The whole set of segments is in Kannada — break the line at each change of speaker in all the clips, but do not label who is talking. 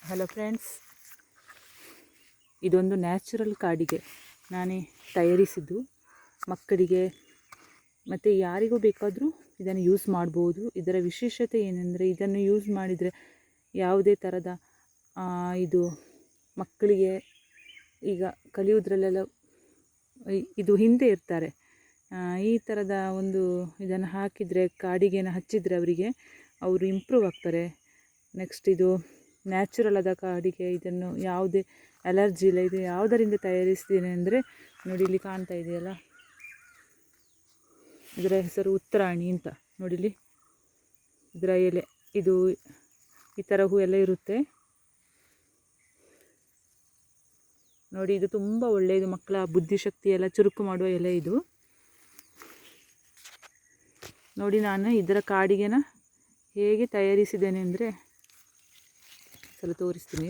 ಹಲೋ ಫ್ರೆಂಡ್ಸ್, ಇದೊಂದು ನ್ಯಾಚುರಲ್ ಕಾಡಿಗೆ ನಾನೇ ತಯಾರಿಸಿದ್ದು. ಮಕ್ಕಳಿಗೆ ಮತ್ತು ಯಾರಿಗೂ ಬೇಕಾದರೂ ಇದನ್ನು ಯೂಸ್ ಮಾಡ್ಬೋದು. ಇದರ ವಿಶೇಷತೆ ಏನೆಂದರೆ, ಇದನ್ನು ಯೂಸ್ ಮಾಡಿದರೆ ಯಾವುದೇ ಥರದ ಇದು ಮಕ್ಕಳಿಗೆ ಈಗ ಕಲಿಯೋದ್ರಲ್ಲೆಲ್ಲ ಇದು ಹಿಂದೆ ಇರ್ತಾರೆ. ಈ ಥರದ ಒಂದು ಇದನ್ನು ಹಾಕಿದರೆ, ಕಾಡಿಗೆನ ಹಚ್ಚಿದರೆ ಅವರು ಇಂಪ್ರೂವ್ ಆಗ್ತಾರೆ. ನೆಕ್ಸ್ಟ್ ಇದು ನ್ಯಾಚುರಲ್ ಆದ ಕಾಡಿಗೆ. ಇದನ್ನು ಯಾವುದೇ ಅಲರ್ಜಿ ಇಲ್ಲ. ಇದು ಯಾವುದರಿಂದ ತಯಾರಿಸ್ತೀನಿ ಅಂದರೆ, ನೋಡಿ ಇಲ್ಲಿ ಕಾಣ್ತಾ ಇದೆಯಲ್ಲ, ಇದರ ಹೆಸರು ಉತ್ತರಾಣಿ ಅಂತ. ನೋಡಿಲಿ ಇದರ ಎಲೆ, ಇದು ಈ ಥರ ಹೂ ಎಲ್ಲ ಇರುತ್ತೆ ನೋಡಿ. ಇದು ತುಂಬ ಒಳ್ಳೆಯದು, ಮಕ್ಕಳ ಬುದ್ಧಿಶಕ್ತಿ ಎಲ್ಲ ಚುರುಕು ಮಾಡುವ ಎಲೆ ಇದು. ನೋಡಿ, ನಾನು ಇದರ ಕಾಡಿಗೆನ ಹೇಗೆ ತಯಾರಿಸಿದ್ದೇನೆ ಅಂದರೆ ಸ್ವಲ್ಪ ತೋರಿಸ್ತೀನಿ.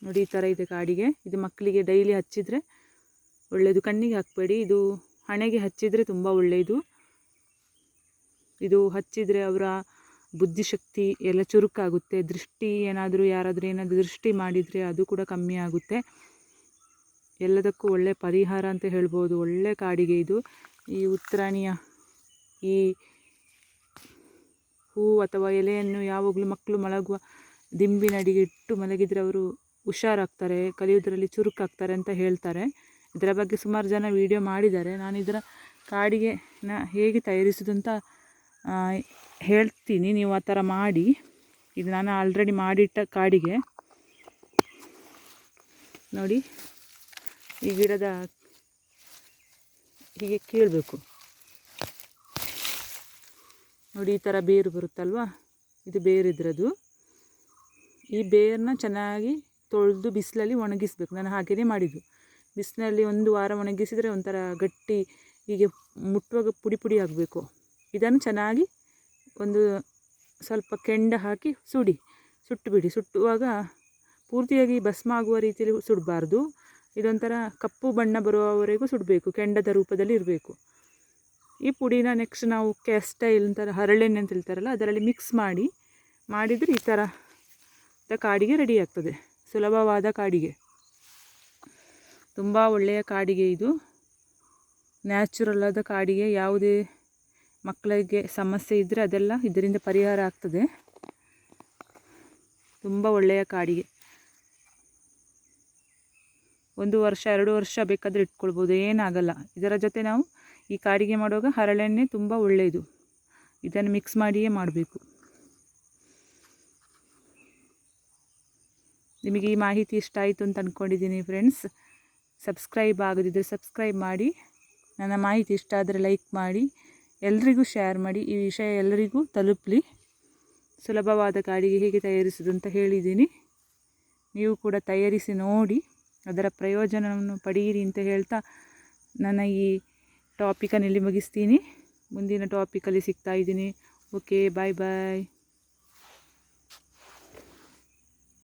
ನೋಡಿ, ಈ ಥರ ಇದೆ ಕಾಡಿಗೆ. ಇದು ಮಕ್ಕಳಿಗೆ ಡೈಲಿ ಹಚ್ಚಿದರೆ ಒಳ್ಳೆಯದು. ಕಣ್ಣಿಗೆ ಹಾಕಬೇಡಿ, ಇದು ಹಣೆಗೆ ಹಚ್ಚಿದರೆ ತುಂಬ ಒಳ್ಳೆಯದು. ಇದು ಹಚ್ಚಿದರೆ ಅವರ ಬುದ್ಧಿಶಕ್ತಿ ಎಲ್ಲ ಚುರುಕಾಗುತ್ತೆ. ದೃಷ್ಟಿ ಏನಾದರೂ ಏನಾದರೂ ದೃಷ್ಟಿ ಮಾಡಿದರೆ ಅದು ಕೂಡ ಕಮ್ಮಿ ಆಗುತ್ತೆ. ಎಲ್ಲದಕ್ಕೂ ಒಳ್ಳೆಯ ಪರಿಹಾರ ಅಂತ ಹೇಳ್ಬೋದು. ಒಳ್ಳೆ ಕಾಡಿಗೆ ಇದು. ಈ ಉತ್ತರಾಣಿಯ ಈ ಹೂ ಅಥವಾ ಎಲೆಯನ್ನು ಯಾವಾಗಲೂ ಮಕ್ಕಳು ಮಲಗುವ ದಿಂಬಿನಡಿಗೆ ಇಟ್ಟು ಮಲಗಿದರೆ ಅವರು ಹುಷಾರಾಗ್ತಾರೆ, ಕಲಿಯೋದ್ರಲ್ಲಿ ಚುರುಕಾಗ್ತಾರೆ ಅಂತ ಹೇಳ್ತಾರೆ. ಇದರ ಬಗ್ಗೆ ಸುಮಾರು ಜನ ವಿಡಿಯೋ ಮಾಡಿದ್ದಾರೆ. ನಾನು ಇದರ ಕಾಡಿಗೆನ ಹೇಗೆ ತಯಾರಿಸೋದು ಅಂತ ಹೇಳ್ತೀನಿ, ನೀವು ಆ ಥರ ಮಾಡಿ. ಇದು ನಾನು ಆಲ್ರೆಡಿ ಮಾಡಿಟ್ಟ ಕಾಡಿಗೆ. ನೋಡಿ, ಈ ಗಿಡದ ಹೀಗೆ ಕೀಳಬೇಕು. ನೋಡಿ, ಈ ಥರ ಬೇರು ಬರುತ್ತಲ್ವ, ಇದು ಬೇರಿದ್ರದು. ಈ ಬೇರನ್ನ ಚೆನ್ನಾಗಿ ತೊಳೆದು ಬಿಸಿಲಲ್ಲಿ ಒಣಗಿಸ್ಬೇಕು. ನಾನು ಹಾಗೆಯೇ ಮಾಡಿದ್ದು. ಬಿಸಿಲಲ್ಲಿ 1 ವಾರ ಒಣಗಿಸಿದರೆ ಒಂಥರ ಗಟ್ಟಿ, ಹೀಗೆ ಮುಟ್ಟುವಾಗ ಪುಡಿ ಪುಡಿ ಆಗಬೇಕು. ಇದನ್ನು ಚೆನ್ನಾಗಿ ಒಂದು ಸ್ವಲ್ಪ ಕೆಂಡ ಹಾಕಿ ಸುಟ್ಟುಬಿಡಿ. ಸುಟ್ಟುವಾಗ ಪೂರ್ತಿಯಾಗಿ ಭಸ್ಮ ಆಗುವ ರೀತಿಯಲ್ಲಿ ಸುಡಬಾರ್ದು. ಇದೊಂಥರ ಕಪ್ಪು ಬಣ್ಣ ಬರುವವರೆಗೂ ಸುಡಬೇಕು, ಕೆಂಡದ ರೂಪದಲ್ಲಿ ಇರಬೇಕು. ಈ ಪುಡಿನ ನೆಕ್ಸ್ಟ್ ನಾವು ಕ್ಯಾಸ್ಟೈಲ್ ಅಂತಾರೆ, ಹರಳೆಣ್ಣೆ ಅಂತ ಹೇಳ್ತಾರಲ್ಲ, ಅದರಲ್ಲಿ ಮಿಕ್ಸ್ ಮಾಡಿದರೆ ಈ ಥರ ಕಾಡಿಗೆ ರೆಡಿ ಆಗ್ತದೆ. ಸುಲಭವಾದ ಕಾಡಿಗೆ, ತುಂಬ ಒಳ್ಳೆಯ ಕಾಡಿಗೆ ಇದು. ನ್ಯಾಚುರಲ್ ಆದ ಕಾಡಿಗೆ. ಯಾವುದೇ ಮಕ್ಕಳಿಗೆ ಸಮಸ್ಯೆ ಇದ್ದರೆ ಅದೆಲ್ಲ ಇದರಿಂದ ಪರಿಹಾರ ಆಗ್ತದೆ. ತುಂಬ ಒಳ್ಳೆಯ ಕಾಡಿಗೆ. 1 ವರ್ಷ 2 ವರ್ಷ ಬೇಕಾದರೆ ಇಟ್ಕೊಳ್ಬೋದು, ಏನಾಗಲ್ಲ. ಇದರ ಜೊತೆ ನಾವು ಈ ಕಾಡಿಗೆ ಮಾಡುವಾಗ ಹರಳೆಣ್ಣೆ ತುಂಬ ಒಳ್ಳೆಯದು. ಇದನ್ನು ಮಿಕ್ಸ್ ಮಾಡಿಯೇ ಮಾಡಬೇಕು. ನಿಮಗೆ ಈ ಮಾಹಿತಿ ಇಷ್ಟ ಆಯಿತು ಅಂತ ಅಂದ್ಕೊಂಡಿದ್ದೀನಿ ಫ್ರೆಂಡ್ಸ್. ಸಬ್ಸ್ಕ್ರೈಬ್ ಆಗದಿದ್ದರೆ ಸಬ್ಸ್ಕ್ರೈಬ್ ಮಾಡಿ. ನನ್ನ ಮಾಹಿತಿ ಇಷ್ಟ ಆದರೆ ಲೈಕ್ ಮಾಡಿ, ಎಲ್ರಿಗೂ ಶೇರ್ ಮಾಡಿ. ಈ ವಿಷಯ ಎಲ್ಲರಿಗೂ ತಲುಪಲಿ. ಸುಲಭವಾದ ಕಾಡಿಗೆ ಹೇಗೆ ತಯಾರಿಸೋದು ಅಂತ ಹೇಳಿದ್ದೀನಿ. ನೀವು ಕೂಡ ತಯಾರಿಸಿ ನೋಡಿ, ಅದರ ಪ್ರಯೋಜನವನ್ನು ಪಡೆಯಿರಿ ಅಂತ ಹೇಳ್ತಾ ನನ್ನ ಈ ಟಾಪಿಕನ್ನು ಇಲ್ಲಿ ಮುಗಿಸ್ತೀನಿ. ಮುಂದಿನ ಟಾಪಿಕಲ್ಲಿ ಸಿಗ್ತಾ ಇದ್ದೀನಿ. ಓಕೆ, ಬಾಯ್ ಬಾಯ್.